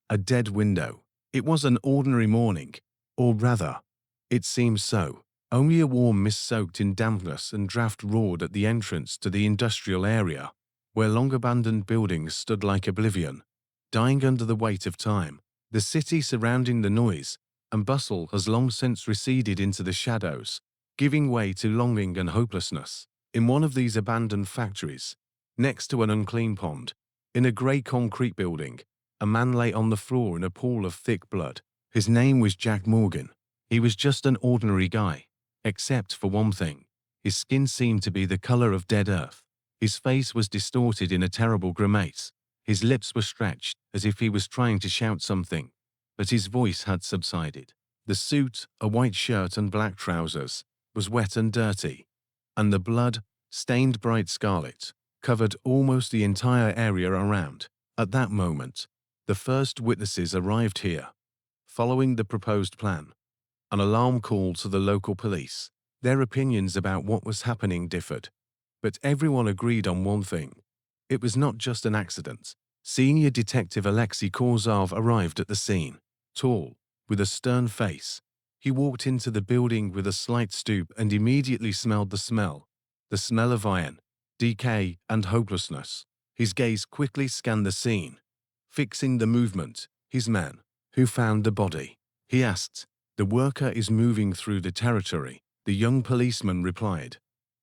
A dead window. It was an ordinary morning, or rather, it seemed so. Only a warm mist soaked in dampness and draft roared at the entrance to the industrial area, where long-abandoned buildings stood like oblivion, dying under the weight of time. The city surrounding the noise and bustle has long since receded into the shadows, giving way to longing and hopelessness. In one of these abandoned factories, next to an unclean pond, in a grey concrete building, a man lay on the floor in a pool of thick blood. His name was Jack Morgan. He was just an ordinary guy, except for one thing. His skin seemed to be the color of dead earth. His face was distorted in a terrible grimace. His lips were stretched as if he was trying to shout something, but his voice had subsided. The suit, a white shirt and black trousers, was wet and dirty, and the blood, stained bright scarlet, covered almost the entire area around. At that moment, the first witnesses arrived here, following the proposed plan. An alarm call to the local police. Their opinions about what was happening differed, but everyone agreed on one thing. It was not just an accident. Senior Detective Alexei Korzov arrived at the scene, tall, with a stern face. He walked into the building with a slight stoop and immediately smelled the smell of iron, decay, and hopelessness. His gaze quickly scanned the scene, fixing the movement. His man, who found the body? He asked. The worker is moving through the territory, the young policeman replied,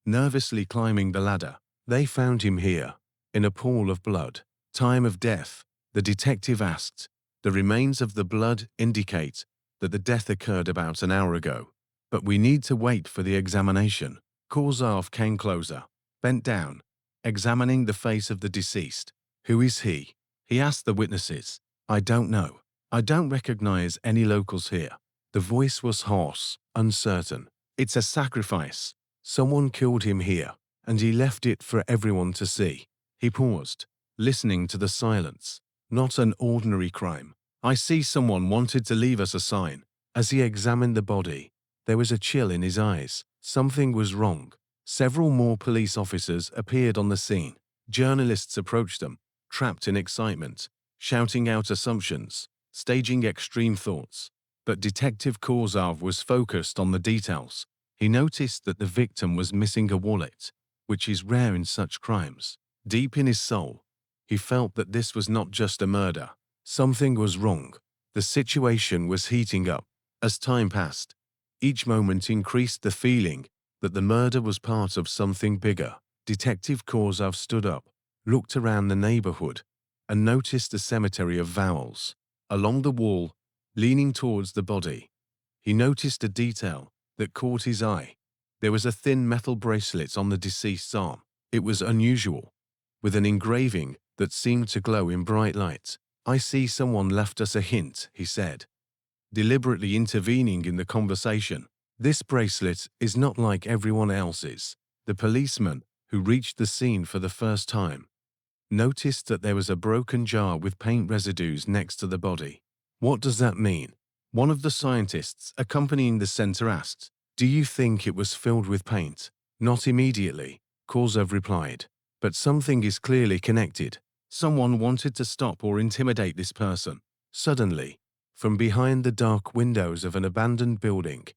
nervously climbing the ladder. They found him here, in a pool of blood. Time of death, the detective asked. The remains of the blood indicate that the death occurred about an hour ago, but we need to wait for the examination. Korzov came closer, bent down, examining the face of the deceased. Who is he? He asked the witnesses. I don't know. I don't recognize any locals here. The voice was hoarse, uncertain. It's a sacrifice. Someone killed him here, and he left it for everyone to see. He paused, listening to the silence. Not an ordinary crime. I see someone wanted to leave us a sign. As he examined the body, there was a chill in his eyes. Something was wrong. Several more police officers appeared on the scene. Journalists approached them, trapped in excitement, shouting out assumptions, staging extreme thoughts. But Detective Korzov was focused on the details. He noticed that the victim was missing a wallet, which is rare in such crimes. Deep in his soul, he felt that this was not just a murder. Something was wrong. The situation was heating up. As time passed, each moment increased the feeling that the murder was part of something bigger. Detective Korzov stood up, looked around the neighborhood, and noticed the cemetery of vowels. Along the wall, leaning towards the body, he noticed a detail that caught his eye. There was a thin metal bracelet on the deceased's arm. It was unusual, with an engraving that seemed to glow in bright light. I see someone left us a hint, he said, deliberately intervening in the conversation. This bracelet is not like everyone else's. The policeman, who reached the scene for the first time, noticed that there was a broken jar with paint residues next to the body. What does that mean? One of the scientists accompanying the center asked. Do you think it was filled with paint? Not immediately, Korzov replied. But something is clearly connected. Someone wanted to stop or intimidate this person. Suddenly, from behind the dark windows of an abandoned building,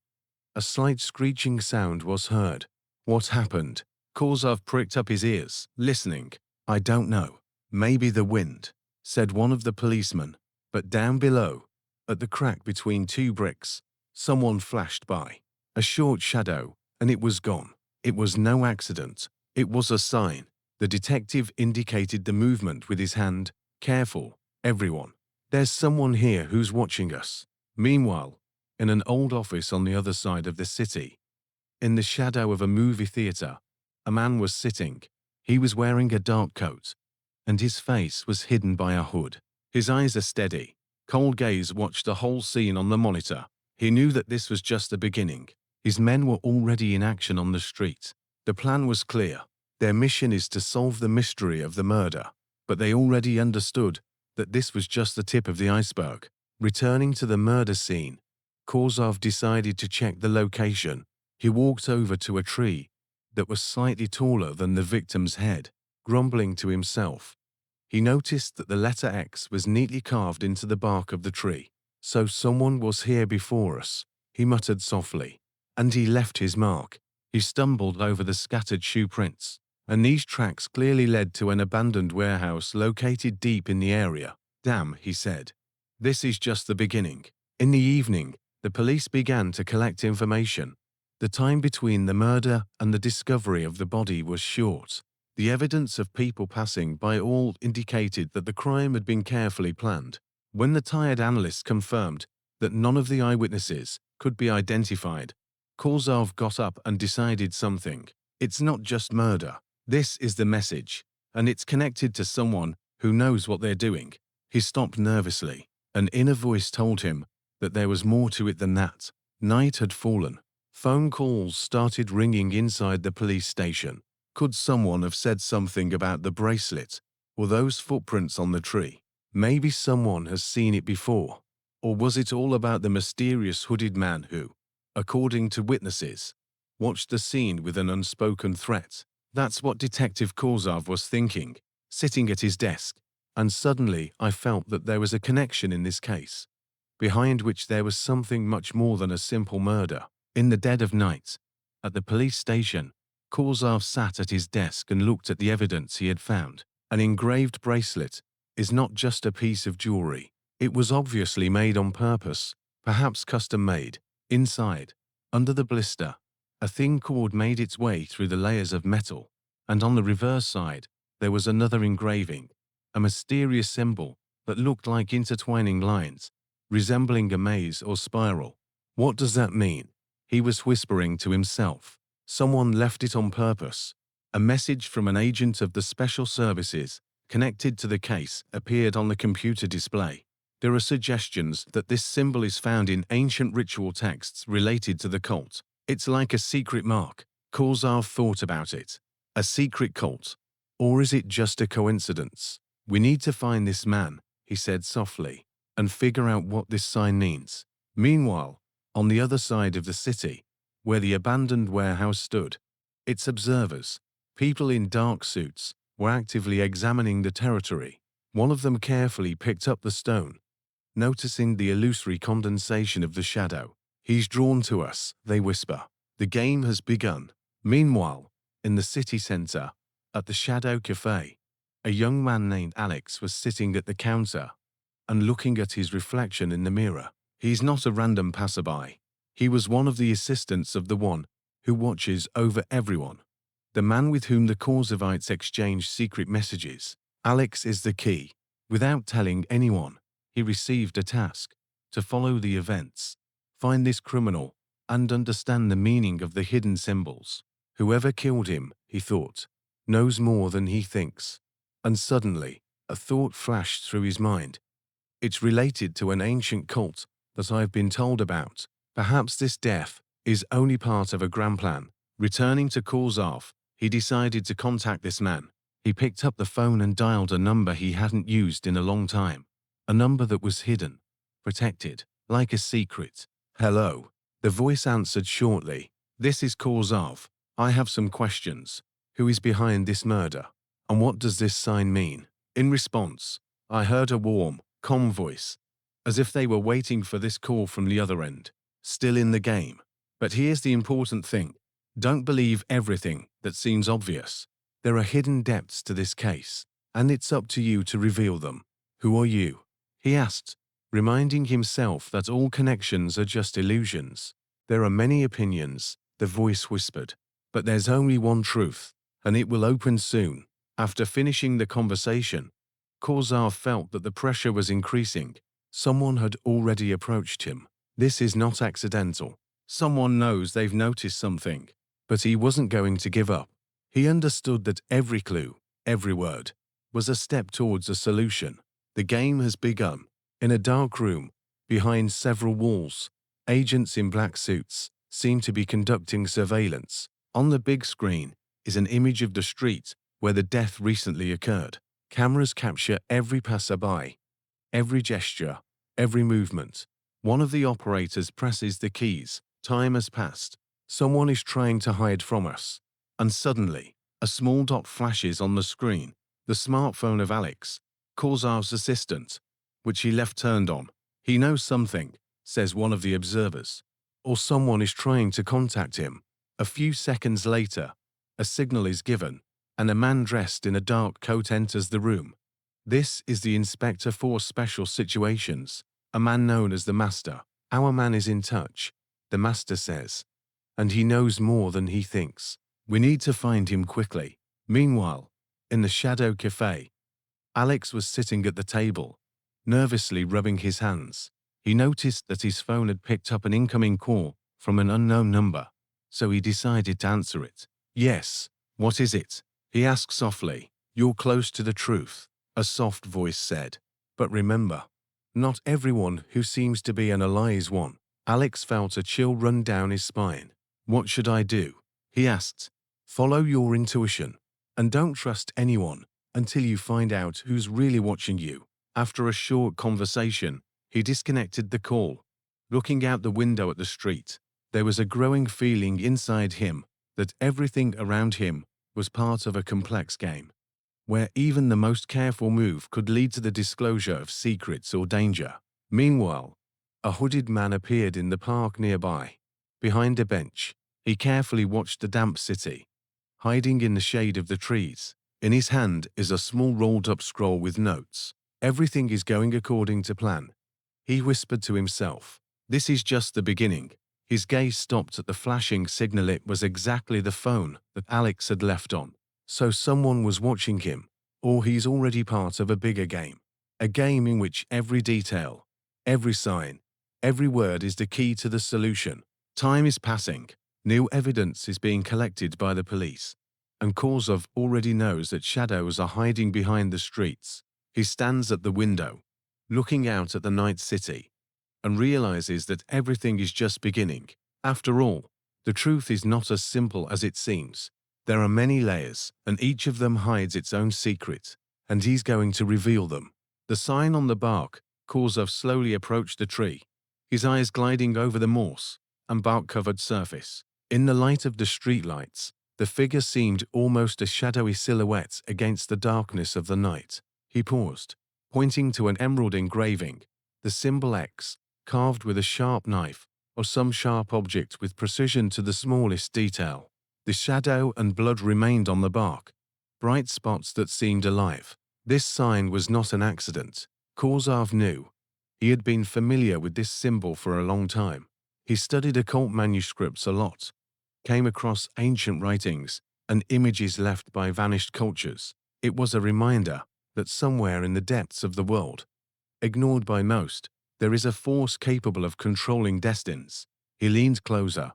a slight screeching sound was heard. What happened? Korzov pricked up his ears, listening. I don't know. Maybe the wind, said one of the policemen. But down below, at the crack between two bricks, someone flashed by. A short shadow, and it was gone. It was no accident. It was a sign. The detective indicated the movement with his hand. Careful, everyone. There's someone here who's watching us. Meanwhile, in an old office on the other side of the city, in the shadow of a movie theater, a man was sitting. He was wearing a dark coat, and his face was hidden by a hood. His eyes a steady, cold gaze watched the whole scene on the monitor. He knew that this was just the beginning. His men were already in action on the street. The plan was clear. Their mission is to solve the mystery of the murder, but they already understood that this was just the tip of the iceberg. Returning to the murder scene, Korzov decided to check the location. He walked over to a tree that was slightly taller than the victim's head, grumbling to himself. He noticed that the letter X was neatly carved into the bark of the tree. So someone was here before us, he muttered softly. And he left his mark. He stumbled over the scattered shoe prints, and these tracks clearly led to an abandoned warehouse located deep in the area. Damn, he said. This is just the beginning. In the evening, the police began to collect information. The time between the murder and the discovery of the body was short. The evidence of people passing by all indicated that the crime had been carefully planned. When the tired analysts confirmed that none of the eyewitnesses could be identified, Korzov got up and decided something. It's not just murder. This is the message, and it's connected to someone who knows what they're doing. He stopped nervously. An inner voice told him that there was more to it than that. Night had fallen. Phone calls started ringing inside the police station. Could someone have said something about the bracelet or those footprints on the tree? Maybe someone has seen it before. Or was it all about the mysterious hooded man who, according to witnesses, watched the scene with an unspoken threat? That's what Detective Korzov was thinking, sitting at his desk. And suddenly I felt that there was a connection in this case, behind which there was something much more than a simple murder. In the dead of night, at the police station, Korzov sat at his desk and looked at the evidence he had found. An engraved bracelet is not just a piece of jewelry. It was obviously made on purpose, perhaps custom-made. Inside, under the blister, a thin cord made its way through the layers of metal, and on the reverse side, there was another engraving, a mysterious symbol that looked like intertwining lines, resembling a maze or spiral. What does that mean? He was whispering to himself. Someone left it on purpose. A message from an agent of the special services connected to the case appeared on the computer display. There are suggestions that this symbol is found in ancient ritual texts related to the cult. It's like a secret mark. Korzov thought about it. A secret cult? Or is it just a coincidence? We need to find this man, he said softly, and figure out what this sign means. Meanwhile, on the other side of the city, where the abandoned warehouse stood, its observers, people in dark suits, were actively examining the territory. One of them carefully picked up the stone, noticing the illusory condensation of the shadow. He's drawn to us, they whisper. The game has begun. Meanwhile, in the city center, at the Shadow Cafe, a young man named Alex was sitting at the counter and looking at his reflection in the mirror. He's not a random passerby. He was one of the assistants of the one who watches over everyone, the man with whom the Korzovites exchange secret messages. Alex is the key. Without telling anyone, he received a task to follow the events, find this criminal, and understand the meaning of the hidden symbols. Whoever killed him, he thought, knows more than he thinks. And suddenly, a thought flashed through his mind. It's related to an ancient cult that I've been told about. Perhaps this death is only part of a grand plan. Returning to Korzov, he decided to contact this man. He picked up the phone and dialed a number he hadn't used in a long time. A number that was hidden, protected, like a secret. Hello. The voice answered shortly. This is Korzov. I have some questions. Who is behind this murder? And what does this sign mean? In response, I heard a warm, calm voice, as if they were waiting for this call from the other end. Still in the game. But here's the important thing. Don't believe everything that seems obvious. There are hidden depths to this case, and it's up to you to reveal them. Who are you? He asked, reminding himself that all connections are just illusions. There are many opinions, the voice whispered, but there's only one truth, and it will open soon. After finishing the conversation, Korzov felt that the pressure was increasing. Someone had already approached him. This is not accidental. Someone knows they've noticed something. But he wasn't going to give up. He understood that every clue, every word, was a step towards a solution. The game has begun. In a dark room, behind several walls, agents in black suits seem to be conducting surveillance. On the big screen is an image of the street where the death recently occurred. Cameras capture every passerby, every gesture, every movement. One of the operators presses the keys. Time has passed. Someone is trying to hide from us. And suddenly, a small dot flashes on the screen. The smartphone of Alex, Korzov's assistant, which he left turned on. He knows something, says one of the observers. Or someone is trying to contact him. A few seconds later, a signal is given, and a man dressed in a dark coat enters the room. This is the Inspector for Special Situations, a man known as the Master. Our man is in touch, the Master says, and he knows more than he thinks. We need to find him quickly. Meanwhile, in the Shadow Cafe, Alex was sitting at the table, nervously rubbing his hands. He noticed that his phone had picked up an incoming call from an unknown number, so he decided to answer it. Yes, what is it? He asked softly. You're close to the truth, a soft voice said. But remember, not everyone who seems to be an ally is one. Alex felt a chill run down his spine. What should I do? He asked. Follow your intuition, and don't trust anyone until you find out who's really watching you. After a short conversation, he disconnected the call. Looking out the window at the street, there was a growing feeling inside him that everything around him was part of a complex game, where even the most careful move could lead to the disclosure of secrets or danger. Meanwhile, a hooded man appeared in the park nearby. Behind a bench, he carefully watched the damp city, hiding in the shade of the trees. In his hand is a small rolled-up scroll with notes. Everything is going according to plan. He whispered to himself. This is just the beginning. His gaze stopped at the flashing signal. It was exactly the phone that Alex had left on. So someone was watching him, or he's already part of a bigger game. A game in which every detail, every sign, every word is the key to the solution. Time is passing. New evidence is being collected by the police, and Korzov already knows that shadows are hiding behind the streets. He stands at the window, looking out at the night city, and realizes that everything is just beginning. After all, the truth is not as simple as it seems. There are many layers, and each of them hides its own secret, and he's going to reveal them. The sign on the bark. Korzov slowly approached the tree, his eyes gliding over the moss and bark-covered surface. In the light of the streetlights, the figure seemed almost a shadowy silhouette against the darkness of the night. He paused, pointing to an emerald engraving, the symbol X, carved with a sharp knife, or some sharp object with precision to the smallest detail. The shadow and blood remained on the bark, bright spots that seemed alive. This sign was not an accident. Korzov knew. He had been familiar with this symbol for a long time. He studied occult manuscripts a lot, came across ancient writings and images left by vanished cultures. It was a reminder that somewhere in the depths of the world, ignored by most, there is a force capable of controlling destinies. He leaned closer,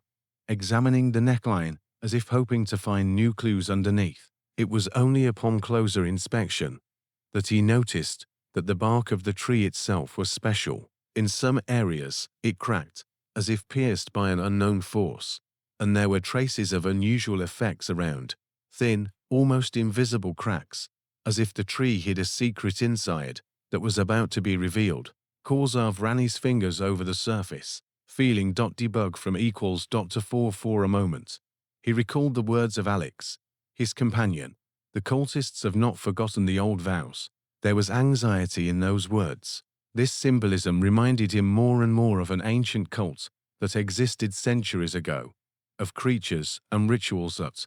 examining the neckline as if hoping to find new clues underneath. It was only upon closer inspection that he noticed that the bark of the tree itself was special. In some areas, it cracked, as if pierced by an unknown force, and there were traces of unusual effects around, thin, almost invisible cracks, as if the tree hid a secret inside that was about to be revealed. Korzov ran his fingers over the surface, feeling debug from equals to 4 for a moment. He recalled the words of Alex, his companion. The cultists have not forgotten the old vows. There was anxiety in those words. This symbolism reminded him more and more of an ancient cult that existed centuries ago, of creatures and rituals that,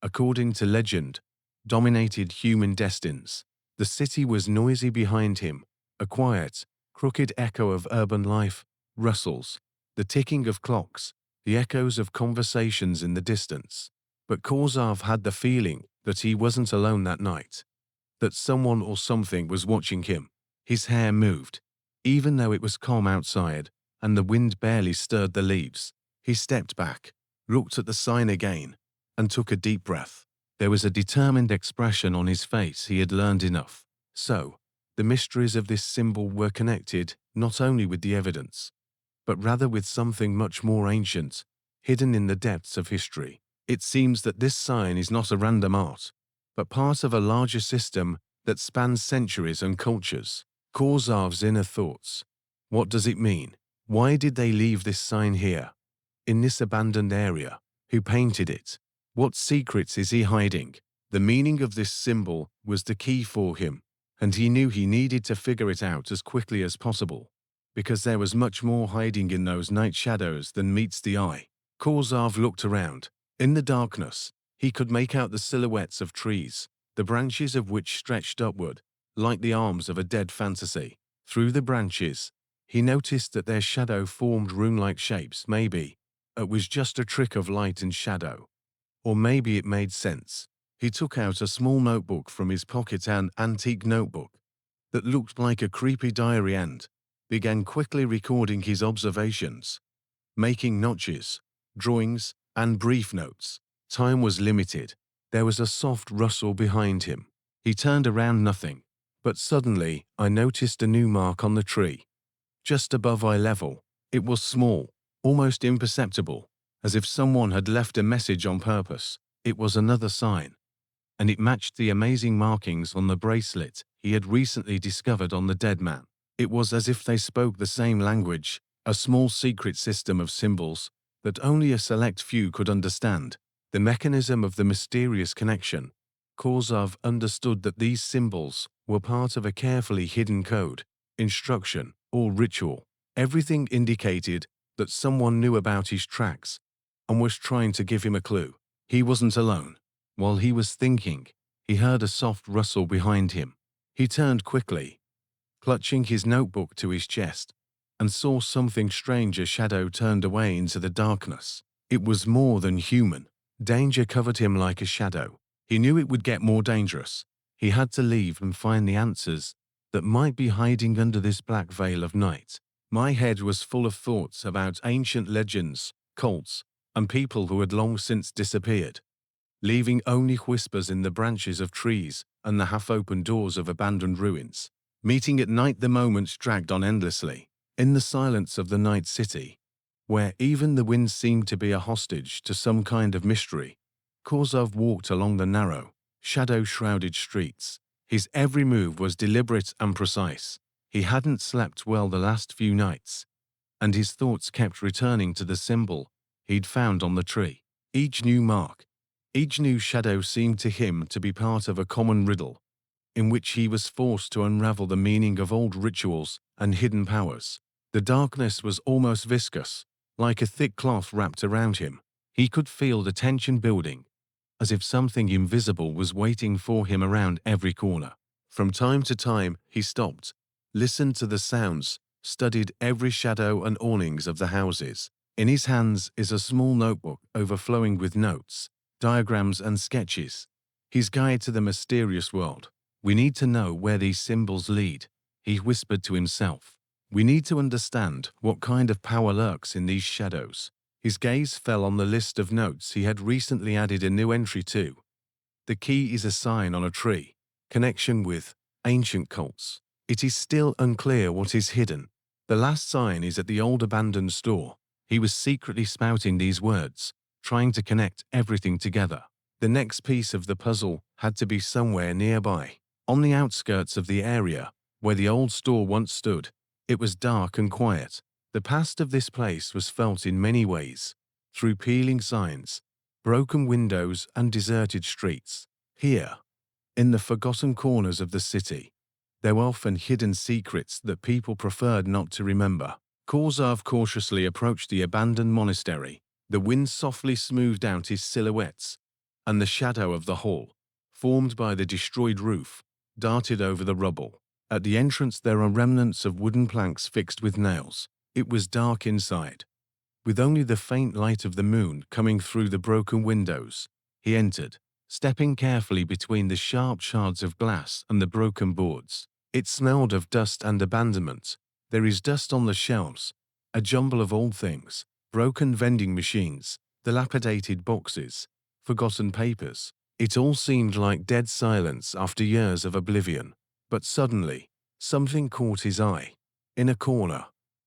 according to legend, dominated human destinies. The city was noisy behind him, a quiet, crooked echo of urban life, rustles, the ticking of clocks, the echoes of conversations in the distance. But Korzov had the feeling that he wasn't alone that night, that someone or something was watching him. His hair moved, even though it was calm outside and the wind barely stirred the leaves. He stepped back, looked at the sign again, and took a deep breath. There was a determined expression on his face. He had learned enough. So, the mysteries of this symbol were connected not only with the evidence, but rather with something much more ancient, hidden in the depths of history. It seems that this sign is not a random art, but part of a larger system that spans centuries and cultures. Korzov's inner thoughts. What does it mean? Why did they leave this sign here, in this abandoned area? Who painted it? What secrets is he hiding? The meaning of this symbol was the key for him, and he knew he needed to figure it out as quickly as possible, because there was much more hiding in those night shadows than meets the eye. Korzov looked around. In the darkness, he could make out the silhouettes of trees, the branches of which stretched upward, like the arms of a dead fantasy. Through the branches, he noticed that their shadow formed rune-like shapes. Maybe it was just a trick of light and shadow. Or maybe it made sense. He took out a small notebook from his pocket, an antique notebook that looked like a creepy diary, and began quickly recording his observations, making notches, drawings, and brief notes. Time was limited. There was a soft rustle behind him. He turned around, nothing. But suddenly, I noticed a new mark on the tree. Just above eye level, it was small, almost imperceptible, as if someone had left a message on purpose. It was another sign, and it matched the amazing markings on the bracelet he had recently discovered on the dead man. It was as if they spoke the same language, a small secret system of symbols that only a select few could understand. The mechanism of the mysterious connection. Korzov understood that these symbols were part of a carefully hidden code, instruction, or ritual. Everything indicated that someone knew about his tracks and was trying to give him a clue. He wasn't alone. While he was thinking, he heard a soft rustle behind him. He turned quickly, clutching his notebook to his chest, and saw something strange. A shadow turned away into the darkness. It was more than human. Danger covered him like a shadow. He knew it would get more dangerous. He had to leave and find the answers that might be hiding under this black veil of night. My head was full of thoughts about ancient legends, cults, and people who had long since disappeared, leaving only whispers in the branches of trees and the half-open doors of abandoned ruins. Meeting at night, the moments dragged on endlessly. In the silence of the night city, where even the wind seemed to be a hostage to some kind of mystery, Korzov walked along the narrow, shadow-shrouded streets. His every move was deliberate and precise. He hadn't slept well the last few nights, and his thoughts kept returning to the symbol he'd found on the tree. Each new mark, each new shadow seemed to him to be part of a common riddle, in which he was forced to unravel the meaning of old rituals and hidden powers. The darkness was almost viscous, like a thick cloth wrapped around him. He could feel the tension building, as if something invisible was waiting for him around every corner. From time to time, he stopped, listened to the sounds, studied every shadow and awnings of the houses. In his hands is a small notebook overflowing with notes, diagrams, and sketches. His guide to the mysterious world. We need to know where these symbols lead, he whispered to himself. We need to understand what kind of power lurks in these shadows. His gaze fell on the list of notes he had recently added a new entry to. The key is a sign on a tree. Connection with ancient cults. It is still unclear what is hidden. The last sign is at the old abandoned store. He was secretly spouting these words, trying to connect everything together. The next piece of the puzzle had to be somewhere nearby. On the outskirts of the area where the old store once stood, it was dark and quiet. The past of this place was felt in many ways, through peeling signs, broken windows, and deserted streets. Here, in the forgotten corners of the city, there were often hidden secrets that people preferred not to remember. Korzov cautiously approached the abandoned monastery. The wind softly smoothed out his silhouettes, and the shadow of the hall, formed by the destroyed roof, darted over the rubble. At the entrance there are remnants of wooden planks fixed with nails. It was dark inside, with only the faint light of the moon coming through the broken windows. He entered, stepping carefully between the sharp shards of glass and the broken boards. It smelled of dust and abandonment. There is dust on the shelves, a jumble of old things, broken vending machines, dilapidated boxes, forgotten papers. It all seemed like dead silence after years of oblivion. But suddenly, something caught his eye. In a corner,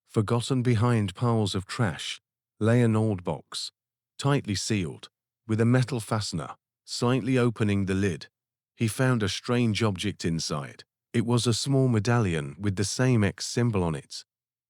forgotten behind piles of trash, lay an old box, tightly sealed, with a metal fastener. Slightly opening the lid, he found a strange object inside. It was a small medallion with the same X symbol on it,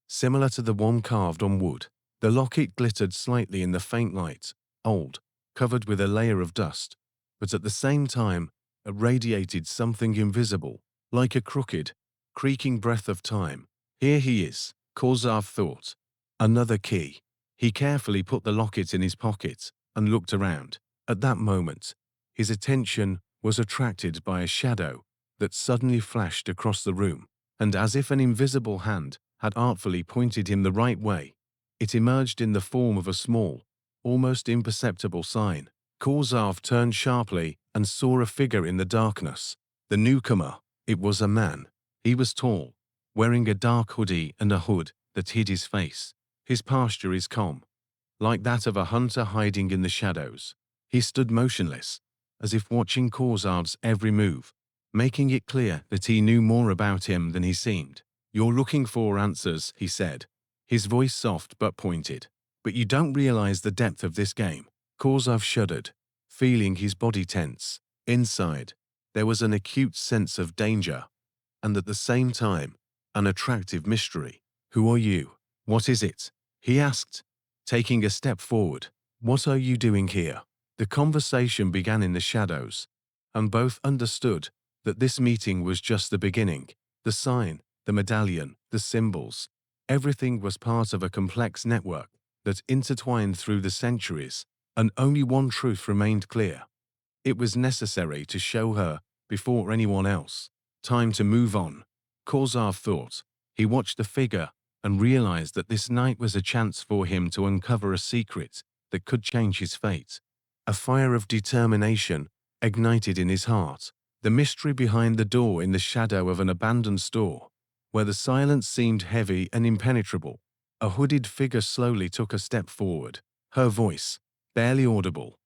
similar to the one carved on wood. The locket glittered slightly in the faint light, old, covered with a layer of dust, but at the same time, it radiated something invisible, like a crooked, creaking breath of time. Here he is, Korzov thought. Another key. He carefully put the locket in his pocket and looked around. At that moment, his attention was attracted by a shadow that suddenly flashed across the room, and as if an invisible hand had artfully pointed him the right way, it emerged in the form of a small, almost imperceptible sign. Korzov turned sharply and saw a figure in the darkness. The newcomer. It was a man. He was tall, wearing a dark hoodie and a hood that hid his face. His posture is calm, like that of a hunter hiding in the shadows. He stood motionless, as if watching Korzov's every move, making it clear that he knew more about him than he seemed. "You're looking for answers," he said, his voice soft but pointed. "But you don't realize the depth of this game." Korzov shuddered, feeling his body tense. Inside, there was an acute sense of danger, and at the same time, an attractive mystery. "Who are you? What is it?" he asked, taking a step forward. "What are you doing here?" The conversation began in the shadows, and both understood that this meeting was just the beginning. The sign, the medallion, the symbols, everything was part of a complex network that intertwined through the centuries, and only one truth remained clear. It was necessary to show her before anyone else. Time to move on, Korzov thought. He watched the figure and realized that this night was a chance for him to uncover a secret that could change his fate. A fire of determination ignited in his heart. The mystery behind the door in the shadow of an abandoned store, where the silence seemed heavy and impenetrable. A hooded figure slowly took a step forward. Her voice, barely audible,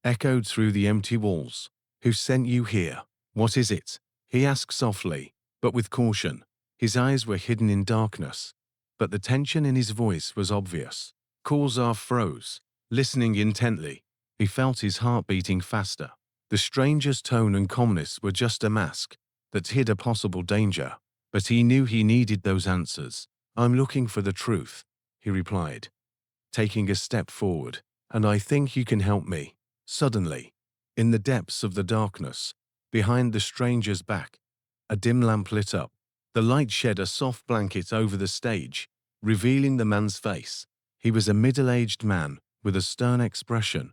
echoed through the empty walls. "Who sent you here? What is it?" he asked softly, but with caution. His eyes were hidden in darkness, but the tension in his voice was obvious. Korzov froze, listening intently. He felt his heart beating faster. The stranger's tone and calmness were just a mask that hid a possible danger, but he knew he needed those answers. "I'm looking for the truth," he replied, taking a step forward, "and I think you can help me." Suddenly, in the depths of the darkness, behind the stranger's back, a dim lamp lit up. The light shed a soft blanket over the stage, revealing the man's face. He was a middle-aged man with a stern expression,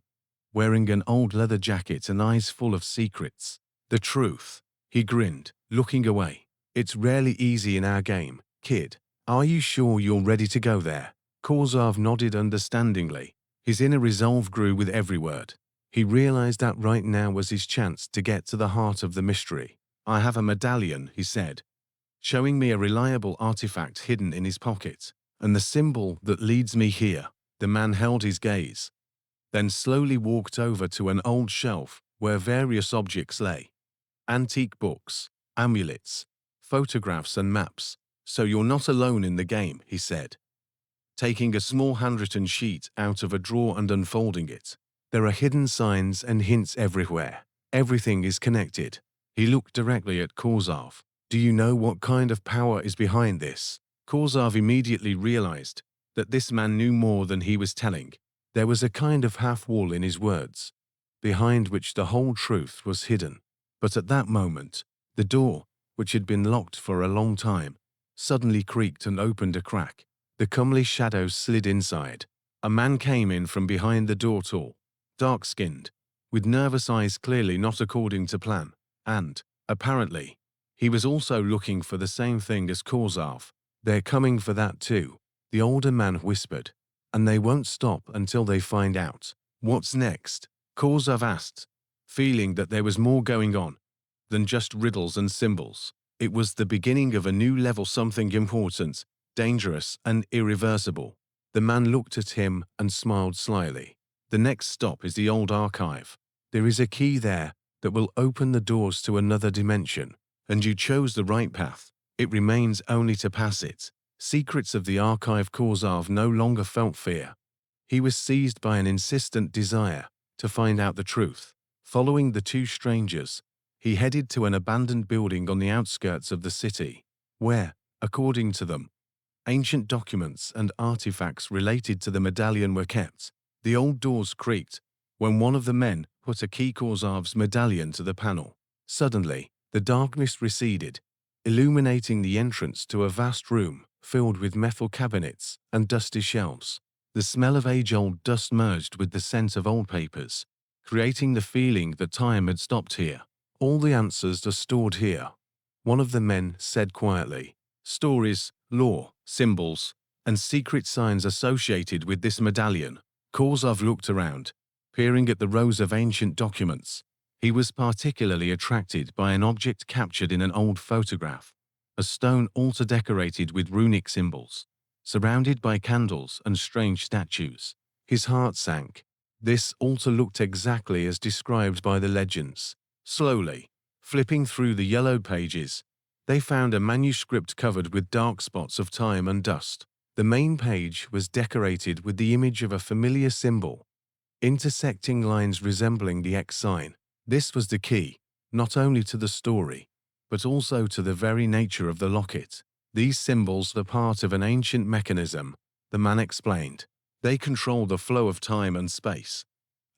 wearing an old leather jacket and eyes full of secrets. "The truth," he grinned, looking away. "It's rarely easy in our game, kid. Are you sure you're ready to go there?" Korzov nodded understandingly. His inner resolve grew with every word. He realized that right now was his chance to get to the heart of the mystery. "I have a medallion," he said, showing me a reliable artifact hidden in his pocket, "and the symbol that leads me here." The man held his gaze, then slowly walked over to an old shelf where various objects lay. Antique books, amulets, photographs and maps. "So you're not alone in the game," he said, taking a small handwritten sheet out of a drawer and unfolding it. "There are hidden signs and hints everywhere. Everything is connected." He looked directly at Korzov. "Do you know what kind of power is behind this?" Korzov immediately realized that this man knew more than he was telling. There was a kind of half-wall in his words, behind which the whole truth was hidden. But at that moment, the door, which had been locked for a long time, suddenly creaked and opened a crack. The comely shadow slid inside. A man came in from behind the door, tall, dark-skinned, with nervous eyes clearly not according to plan, and, apparently, he was also looking for the same thing as Korzov. "They're coming for that too," the older man whispered, "and they won't stop until they find out." "What's next?" Korzov asked, feeling that there was more going on than just riddles and symbols. It was the beginning of a new level, something important, dangerous, and irreversible. The man looked at him and smiled slyly. "The next stop is the old archive. There is a key there that will open the doors to another dimension, and you chose the right path. It remains only to pass it." Secrets of the archive. Korzov no longer felt fear. He was seized by an insistent desire to find out the truth. Following the two strangers, he headed to an abandoned building on the outskirts of the city, where, according to them, ancient documents and artifacts related to the medallion were kept. The old doors creaked, when one of the men put a key Korzav's medallion to the panel. Suddenly, the darkness receded, illuminating the entrance to a vast room filled with metal cabinets and dusty shelves. The smell of age-old dust merged with the scent of old papers, creating the feeling that time had stopped here. All the answers are stored here, one of the men said quietly. Stories, lore, symbols, and secret signs associated with this medallion. Korzav looked around, peering at the rows of ancient documents. He was particularly attracted by an object captured in an old photograph, a stone altar decorated with runic symbols, surrounded by candles and strange statues. His heart sank. This altar looked exactly as described by the legends. Slowly, flipping through the yellowed pages, they found a manuscript covered with dark spots of time and dust. The main page was decorated with the image of a familiar symbol, intersecting lines resembling the X sign. This was the key, not only to the story, but also to the very nature of the locket. These symbols are part of an ancient mechanism, the man explained. They control the flow of time and space,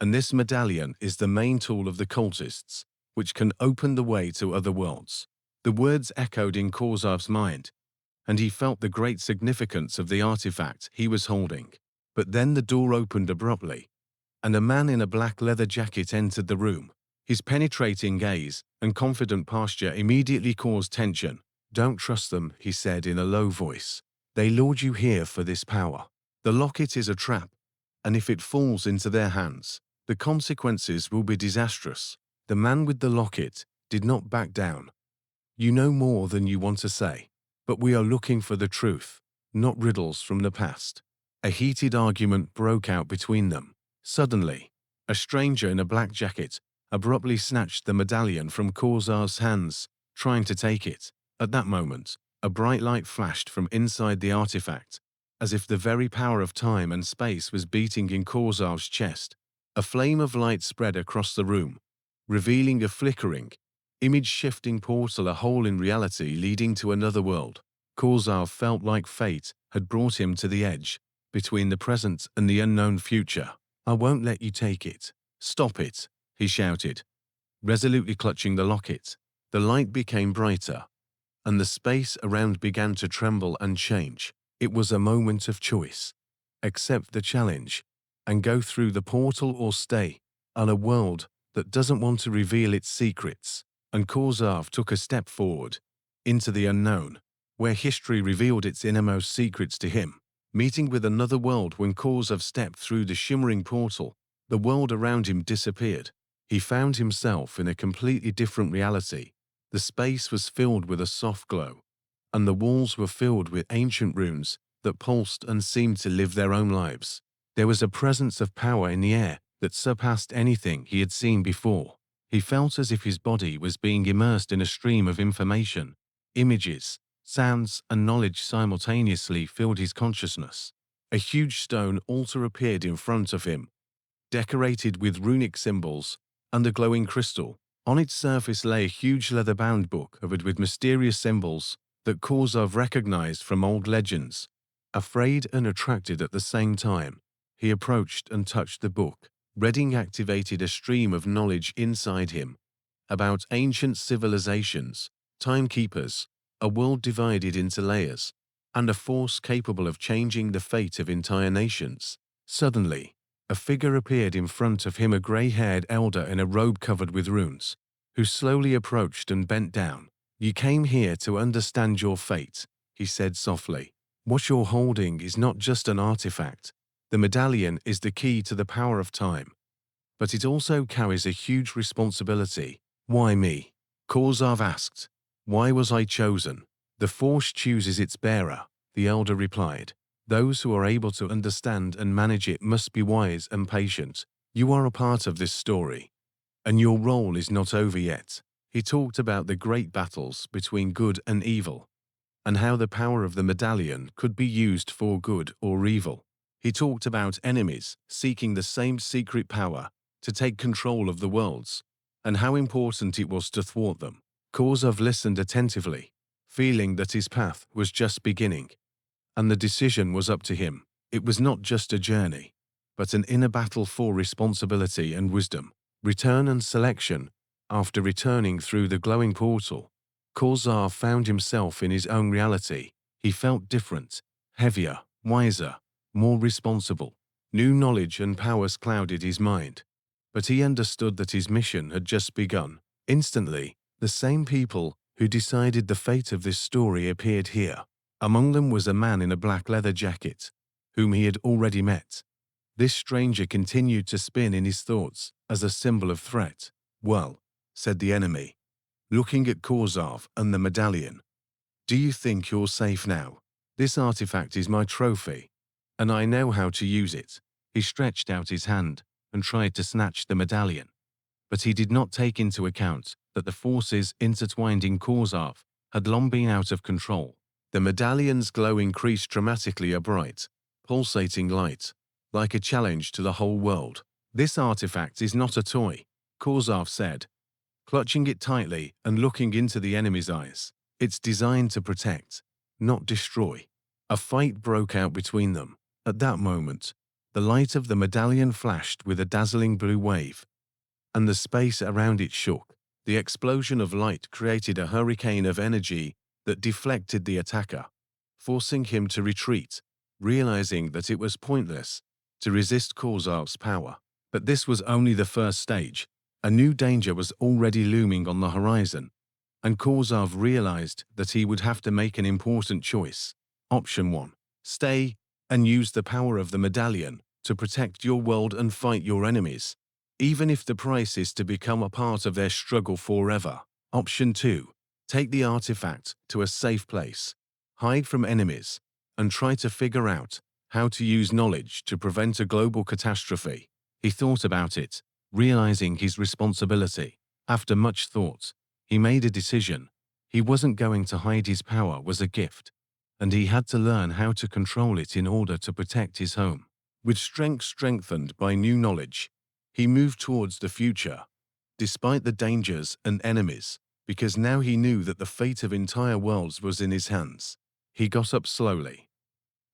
and this medallion is the main tool of the cultists, which can open the way to other worlds. The words echoed in Korzav's mind, and he felt the great significance of the artifact he was holding. But then the door opened abruptly, and a man in a black leather jacket entered the room. His penetrating gaze and confident posture immediately caused tension. "Don't trust them," he said in a low voice. "They lured you here for this power. The locket is a trap, and if it falls into their hands, the consequences will be disastrous." The man with the locket did not back down. "You know more than you want to say, but we are looking for the truth, not riddles from the past." A heated argument broke out between them. Suddenly, a stranger in a black jacket abruptly snatched the medallion from Korzav's hands, trying to take it. At that moment, a bright light flashed from inside the artifact, as if the very power of time and space was beating in Korzav's chest. A flame of light spread across the room, revealing a flickering, image-shifting portal, a hole in reality leading to another world. Korzav felt like fate had brought him to the edge, between the present and the unknown future. "I won't let you take it." "Stop it," he shouted, resolutely clutching the locket. The light became brighter, and the space around began to tremble and change. It was a moment of choice. Accept the challenge, and go through the portal, or stay on a world that doesn't want to reveal its secrets. And Korzav took a step forward, into the unknown, where history revealed its innermost secrets to him. Meeting with another world. When Korzav stepped through the shimmering portal, the world around him disappeared. He found himself in a completely different reality. The space was filled with a soft glow, and the walls were filled with ancient runes that pulsed and seemed to live their own lives. There was a presence of power in the air that surpassed anything he had seen before. He felt as if his body was being immersed in a stream of information. Images, sounds, and knowledge simultaneously filled his consciousness. A huge stone altar appeared in front of him, decorated with runic symbols and a glowing crystal. On its surface lay a huge leather-bound book covered with mysterious symbols that Korzav recognized from old legends. Afraid and attracted at the same time, he approached and touched the book. Reading activated a stream of knowledge inside him about ancient civilizations, timekeepers, a world divided into layers, and a force capable of changing the fate of entire nations. Suddenly, a figure appeared in front of him, a gray-haired elder in a robe covered with runes, who slowly approached and bent down. "You came here to understand your fate," he said softly. "What you're holding is not just an artifact. The medallion is the key to the power of time, but it also carries a huge responsibility." "Why me?" Korzav asked. "Why was I chosen?" "The Force chooses its bearer," the elder replied. "Those who are able to understand and manage it must be wise and patient. You are a part of this story, and your role is not over yet." He talked about the great battles between good and evil, and how the power of the medallion could be used for good or evil. He talked about enemies seeking the same secret power to take control of the worlds, and how important it was to thwart them. Korzav listened attentively, feeling that his path was just beginning, and the decision was up to him. It was not just a journey, but an inner battle for responsibility and wisdom. Return and selection. After returning through the glowing portal, Korzar found himself in his own reality. He felt different, heavier, wiser, more responsible. New knowledge and powers clouded his mind, but he understood that his mission had just begun. Instantly, the same people who decided the fate of this story appeared here. Among them was a man in a black leather jacket, whom he had already met. This stranger continued to spin in his thoughts as a symbol of threat. "Well," said the enemy, looking at Korzar and the medallion, "do you think you're safe now? This artifact is my trophy, and I know how to use it." He stretched out his hand and tried to snatch the medallion, but he did not take into account that the forces intertwined in Korzar had long been out of control. The medallion's glow increased dramatically, a bright, pulsating light, like a challenge to the whole world. "This artifact is not a toy," Korzar said, clutching it tightly and looking into the enemy's eyes. "It's designed to protect, not destroy." A fight broke out between them. At that moment, the light of the medallion flashed with a dazzling blue wave, and the space around it shook. The explosion of light created a hurricane of energy that deflected the attacker, forcing him to retreat, realizing that it was pointless to resist Korzar's power. But this was only the first stage. A new danger was already looming on the horizon, and Korzar realized that he would have to make an important choice. Option 1. Stay and use the power of the medallion to protect your world and fight your enemies, even if the price is to become a part of their struggle forever. Option 2. Take the artifact to a safe place, hide from enemies, and try to figure out how to use knowledge to prevent a global catastrophe. He thought about it, realizing his responsibility. After much thought, he made a decision. He wasn't going to hide his power was a gift, and he had to learn how to control it in order to protect his home. With strength strengthened by new knowledge, he moved towards the future, despite the dangers and enemies, because now he knew that the fate of entire worlds was in his hands. He got up slowly,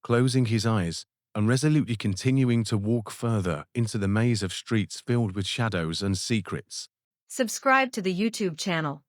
closing his eyes and resolutely continuing to walk further into the maze of streets filled with shadows and secrets. Subscribe to the YouTube channel.